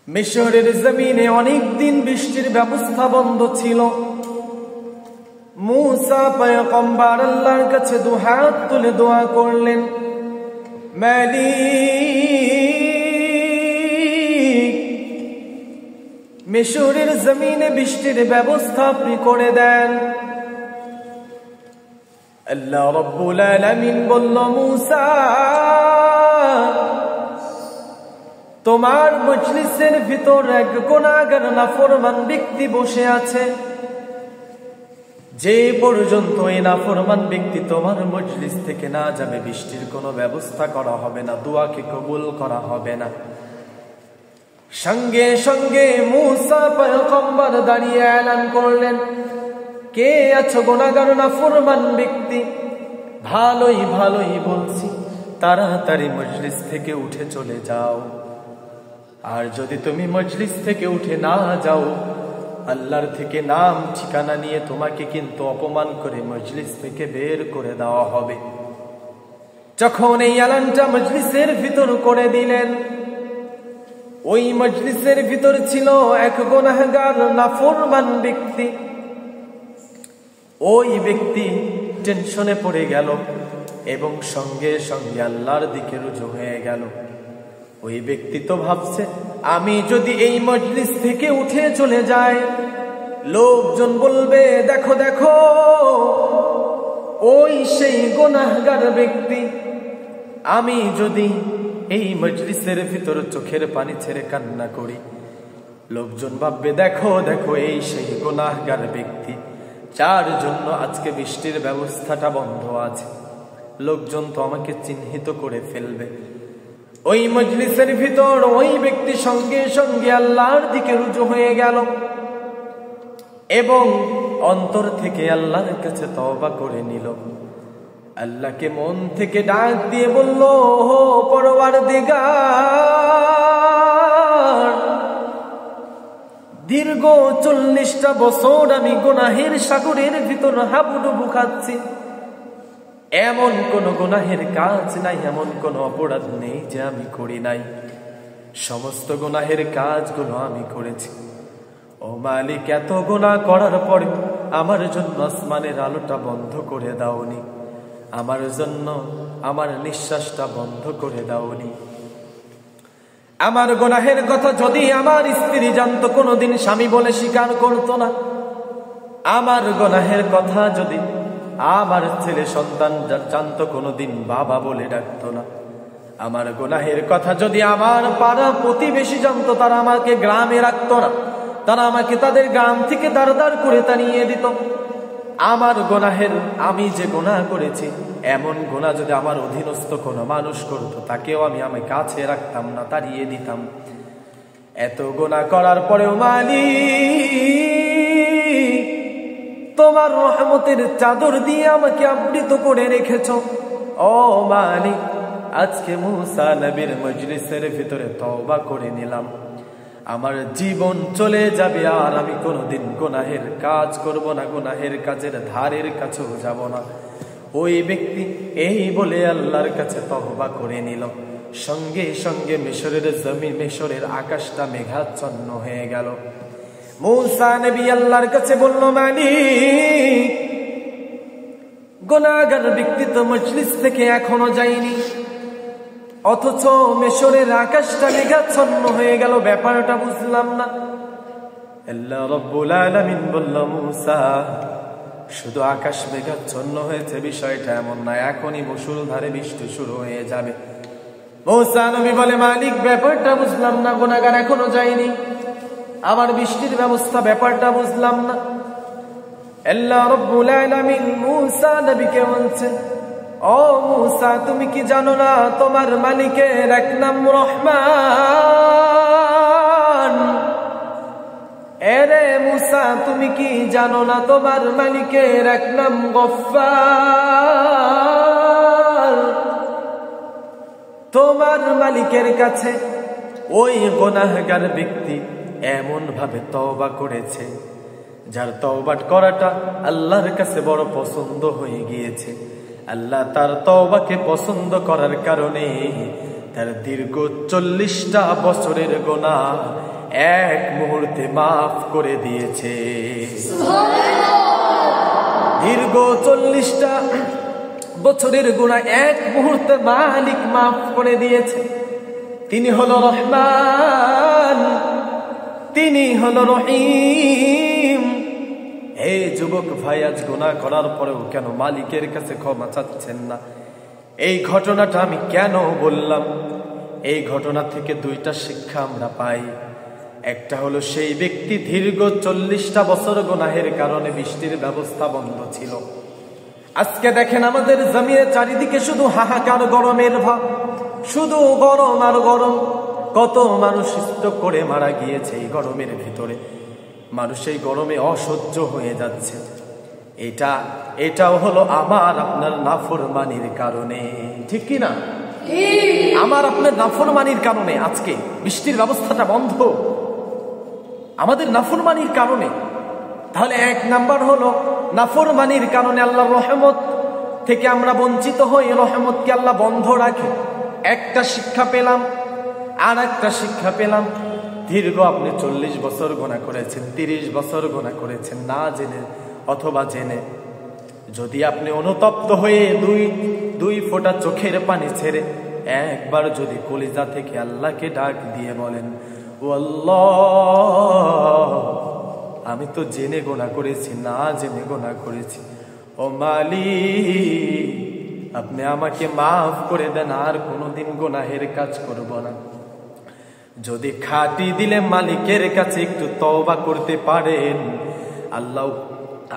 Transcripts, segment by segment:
মিশরের জমিনে অনেক দিন বৃষ্টির ব্যবস্থা বন্ধ ছিল। মুসা পয়গম্বর আল্লাহর কাছে দুহাত তুলে দোয়া করলেন, মালিক, মিশরের জমিনে বৃষ্টির ব্যবস্থা আপনি করে দেন। আল্লাহ রাব্বুল আলামিন বলল, মুসা, তোমার মজলিসের ভিতর এক গুনাহগার নাফরমান ব্যক্তি বসে আছে। যে পর্যন্ত এই নাফরমান ব্যক্তি তোমার মজলিস থেকে না যাবে, বৃষ্টির কোনো ব্যবস্থা করা হবে না, দোয়াকে কবুল করা হবে না। সঙ্গে সঙ্গে মুসা পয়গম্বর দাঁড়িয়ে এলান করলেন, কে আছো গুনাহগার নাফরমান ব্যক্তি? ভালোই ভালোই বলছি, তাড়াতাড়ি মজলিস থেকে উঠে চলে যাও। আর যদি তুমি মজলিস থেকে উঠে না যাও, আল্লাহর থেকে নাম ঠিকানা নিয়ে তোমাকে কিন্তু অপমান করে মজলিস থেকে বের করে দেওয়া হবে। যখন এই এলানটা মজলিসের ভিতর করে দিলেন, ওই মজলিসের ভিতর ছিল এক গুনাহগার নাফরমান ব্যক্তি। ওই ব্যক্তি টেনশনে পড়ে গেল এবং সঙ্গে সঙ্গে আল্লাহর দিকে রুজু হয়ে গেল। ওই ব্যক্তি তো ভাবছে, আমি যদি এই মজলিস থেকে উঠে চলে যাই, লোকজন বলবে, দেখো দেখো, ওই সেই গুনাহগার ব্যক্তি। আমি যদি এই মজলিসের ভিতর চোখের পানি ছেড়ে কান্না করি, লোকজন ভাববে, দেখো দেখো, এই সেই গুনাহগার ব্যক্তি যার জন্য আজকে বৃষ্টির ব্যবস্থাটা বন্ধ আছে। লোকজন তো আমাকে চিহ্নিত করে ফেলবে। ওই মজলিসের ভিতর ওই ব্যক্তি সঙ্গে সঙ্গে আল্লাহর দিকে রুজু হয়ে গেল এবং অন্তর থেকে আল্লাহর কাছে তওবা করে নিল। আল্লাহকে মন থেকে ডাক দিয়ে বলল, ও পরওয়ারদিগার, দীর্ঘ 40টা বছর আমি গুনাহের সাগরের ভিতর হাবুডুবু খাচ্ছি। এমন কোন গুনাহের কাজ নাই, এমন কোন অপরাধ নেই যে আমি করি নাই। সমস্ত গুনাহের কাজগুলো আমি করেছি। ও মালিক, এত গুনাহ করার পরে আমার জন্য আসমানের আলোটা বন্ধ করে দাওনি, আমার জন্য আমার নিঃশ্বাসটা বন্ধ করে দাওনি। আমার গুনাহের কথা যদি আমার স্ত্রী জানতো, কোনোদিন স্বামী বলে স্বীকার করতো না। আমার গুনাহের কথা যদি আমার ছেলে সন্তান জানতো, কোনোদিন বাবা বলে ডাকতো না। আমার গুনাহের কথা যদি আমার পাড়া প্রতিবেশী জানতো, তারা আমাকে গ্রামে রাখতো না, তারা আমাকে তাদের গ্রাম থেকে দাঁড় দাঁড় করে তাড়িয়ে দিত। আমার গুনাহের, আমি যে গুনাহ করেছি, এমন গুনাহ যদি আমার অধীনস্থ কোনো মানুষ করতো, তাকেও আমি কাছে রাখতাম না, তাড়িয়ে দিতাম। এত গুনাহ করার পরেও মালিক, তোমার রহমতের চাদর দিয়ে আমাকে আবৃত করে রেখেছো। ও মালিক, আজকে মুসা নবীর মজলিসের ভিতরে তওবা করে নিলাম। আমার জীবন চলে যাবে, আর আমি কোনোদিন গুনাহের কাজ করব না, গুনাহের কাজের ধারের কাছেও যাব না। ওই ব্যক্তি এই বলে আল্লাহর কাছে তওবা করে নিল। সঙ্গে সঙ্গে মিশরের জমিন, মিশরের আকাশটা মেঘাচ্ছন্ন হয়ে গেল। মুসা নবী আল্লাহর কাছে বলল, মালিক, গুনাহগার ব্যক্তি তো মজলিস থেকে এখনো যায়নি, অথচ মিশরের আকাশটা মেঘাচ্ছন্ন হয়ে গেল, ব্যাপারটা বুঝলাম না। আল্লাহ রাব্বুল আলামিন বলল, মুসা, শুধু আকাশ মেঘাচ্ছন্ন হয়েছে বিষয়টা এমন না, এখনই মুষলধারে বৃষ্টি শুরু হয়ে যাবে। মুসা নবী বলে, মালিক, ব্যাপারটা বুঝলাম না, গুনাহগার এখনো যায়নি, আমার বৃষ্টির ব্যবস্থা, ব্যাপারটা বুঝলাম না। আল্লাহ রাব্বুল আলামিন মুসা নবীকে বলছেন, ও মুসা, তুমি কি জানো না তোমার মালিকের এক নাম রহমান? এরে মুসা, তুমি কি জানো না তোমার মালিকের এক নাম গফফার? তোমার মালিকের কাছে ওই গুনাহগার ব্যক্তি এমন ভাবে তওবা করেছে, যার তওবা করাটা আল্লাহর কাছে বড় পছন্দ হয়ে গিয়েছে। আল্লাহ তার তওবাকে পছন্দ করার কারণে তার দীর্ঘ 40টা বছরের গুনাহ এক মুহূর্তে মাফ করে দিয়েছে। দীর্ঘ 40টা বছরের গুনাহ এক মুহূর্তে মালিক মাফ করে দিয়েছে। তিনি হলো রহমান, তিনি হলো রহিম। হে যুবক ভাই, আজ গুনাহ করার পরেও কেন মালিকের কাছে ক্ষমা চাচ্ছেন না? এই ঘটনাটা আমি কেন বললাম? এই ঘটনা থেকে দুইটা শিক্ষা আমরা পাই। একটা হলো সেই ব্যক্তি দীর্ঘ 40টা বছর গুনাহের কারণে বৃষ্টির ব্যবস্থা বন্ধ ছিল। আজকে দেখেন আমাদের জমিনে চারিদিকে শুধু হাহাকার, গরমের ভাব, শুধু গরম আর গরম। কত মানুষ স্ট্রোক করে মারা গিয়েছে এই গরমের ভিতরে। মানুষ এই গরমে অসহ্য হয়ে যাচ্ছে। এটাও হলো আমার আপনার নাফরমানির কারণে, ঠিক কি না? আমার আপনার নাফরমানির কারণে আজকে বৃষ্টির ব্যবস্থাটা বন্ধ, আমাদের নাফরমানির কারণে। তাহলে এক নাম্বার হলো নাফরমানির কারণে আল্লাহর রহমত থেকে আমরা বঞ্চিত হই, রহমতকে আল্লাহ বন্ধ রাখে। একটা শিক্ষা পেলাম। আর একটা শিক্ষা পেলাম, দীর্ঘ আপনি 40 বছর গুনাহ করেছেন, 30 বছর গুনাহ করেছেন, না জেনে অথবা জেনে, যদি আপনি অনুতপ্ত হয়ে দুই ফোঁটা চোখের পানি ছেড়ে একবার যদি কলিজা থেকে আল্লাহকে ডাক দিয়ে বলেন, ও আল্লাহ, আমি তো জেনে গুনাহ করেছি, না জেনে গুনাহ করেছি, ও মালিক আপনি আমাকে মাফ করে দেন, আর কোনোদিন গুনাহের কাজ করব না। যদি খাঁটি দিলে মালিকের কাছে একটু তওবা করতে পারেন, আল্লাহ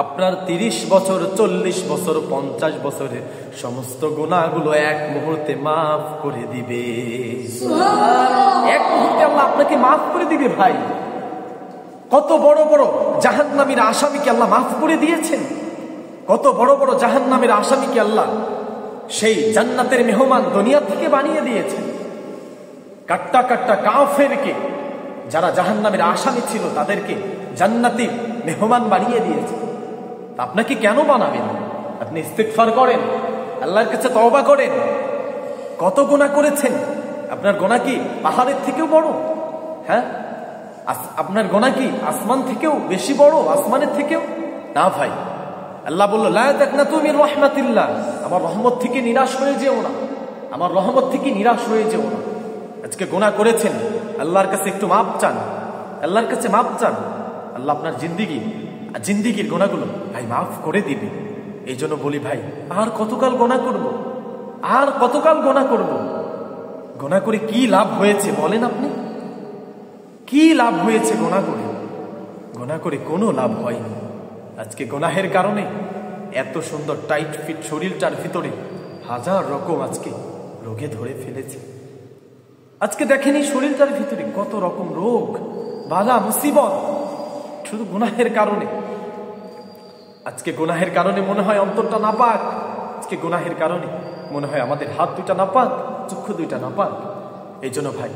আপনার 30 বছর, 40 বছর, 50 বছরের সমস্ত গুনাহগুলো এক মুহূর্তে মাফ করে দিবে। এক মুহূর্তে আল্লাহ আপনাকে মাফ করে দিবে। ভাই, কত বড় বড় জাহান্নামীর আসামিকে আল্লাহ মাফ করে দিয়েছেন। কত বড় বড় জাহান্নামের আসামিকে আল্লাহ সেই জান্নাতের মেহমান দুনিয়া থেকে বানিয়ে দিয়েছেন। কাট্টা কাট্টা কাফেরকে, যারা জাহান্নামের আসামি ছিল, তাদেরকে জান্নাতি মেহমান বানিয়ে দিয়েছে। আপনাকে কেন বানাবেন? আপনি ইস্তিগফার করেন, আল্লাহর কাছে তওবা করেন। কত গুনাহ করেছেন, আপনার গুনাহ কি পাহাড়ের থেকেও বড়? হ্যাঁ, আপনার গুনাহ কি আসমান থেকেও বেশি বড়, আসমানের থেকেও? না ভাই, আল্লাহ বলল, লা তাকনাতু মির রাহমাতিল্লাহ, আমার রহমত থেকে নিরাশ হয়ে যেও না, আমার রহমত থেকে নিরাশ হয়ে যেও না। আজকে গুনাহ করেছেন, আল্লাহর কাছে একটু মাপ চান, আল্লাহর কাছে মাপ চান। আল্লাহ আপনার জিন্দিগির গুনাহগুলো ভাই মাফ করে দিবে। এই জন্য বলি ভাই, আর কতকাল গুনাহ করব? আর কতকাল গুনাহ করব? গুনাহ করে কি লাভ হয়েছে বলেন আপনি? কি লাভ হয়েছে গুনাহ করে? গুনাহ করে কোনো লাভ হয়নি। আজকে গুনাহের কারণে এত সুন্দর টাইট ফিট শরীরটার ভিতরে হাজার রকম আজকে রোগে ধরে ফেলেছে। আজকে দেখেন এই শরীরটার ভিতরে কত রকম রোগ, বালা মুসিবত, শুধু গুনাহের কারণে। আজকে গুনাহের কারণে মনে হয় অন্তরটা নাপাক, আজকে গুনাহের কারণে মনে হয় আমাদের হাত দুইটা নাপাক, চক্ষু দুইটা নাপাক। এই জন্য ভাই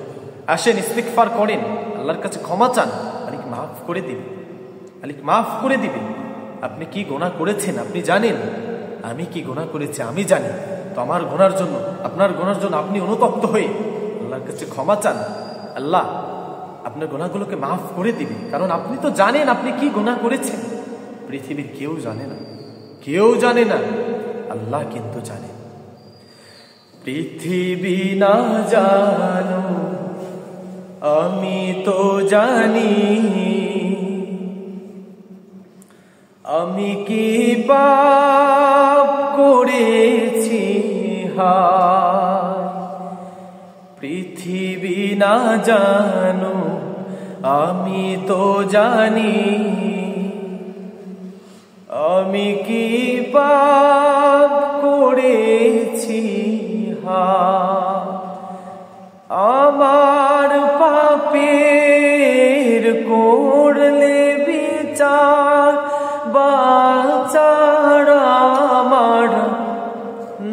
আসেন, ইস্তিগফার করেন, আল্লাহর কাছে ক্ষমা চান, মালিক মাফ করে দিবে, মালিক মাফ করে দিবে। আপনি কি গুনাহ করেছেন আপনি জানেন, আমি কি গুনাহ করেছি আমি জানি। তো আমার গুনার জন্য, আপনার গুনার জন্য আপনি অনুতপ্ত হয়ে আল্লাহর কাছে ক্ষমা চান, আল্লাহ আপনার গুনাহগুলোকে মাফ করে দিবে। কারণ আপনি তো জানেন আপনি কি গুনাহ করেছেন। পৃথিবীর কেউ জানে না, কেউ জানে না, আল্লাহ কিন্তু জানে। পৃথিবী না জানো আমি তো জানি, আমি কি পাপ করেছি হায়। পৃথিবী না জানো আমি তো জানি, আমি কি পাপ করেছি হায়। আমার পাপের করলে বিচার, বাঁচার আমার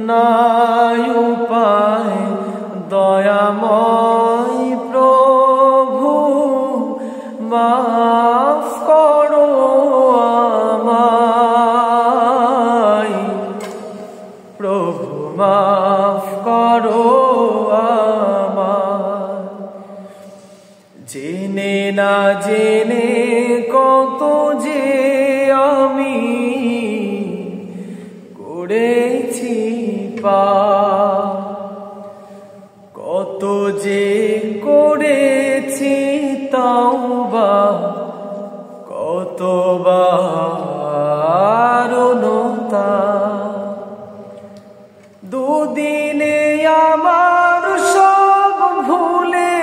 নাই উপায়। দয়াময় প্রভু মাফ করো আমায়, প্রভু মাফ করো আমায়। জেনে না জেনে কত যে আমি করেছি পাপ, কত যে করেছি তাওবা, কতবার অনুতাপ। দুদিনে আমার সব ভুলে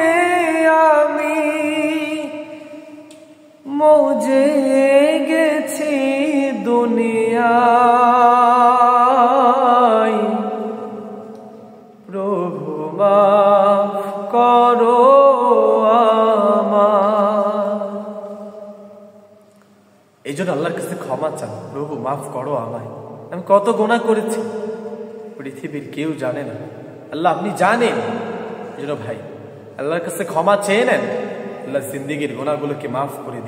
আমি মজে গেছি দুনিয়ায়। প্রভু মাফ করো আমায়। এই জন্য আল্লাহর কাছে ক্ষমা চান, প্রভু মাফ করো আমায়, আমি কত গুনাহ করেছি পৃথিবীর কেউ জানে না, আল্লাহ আপনি জানেন। এই জন্য ভাই আল্লাহর কাছে ক্ষমা চেয়ে নেন, আল্লাহ জিন্দেগীর গুনাহগুলোকে মাফ করে দিন।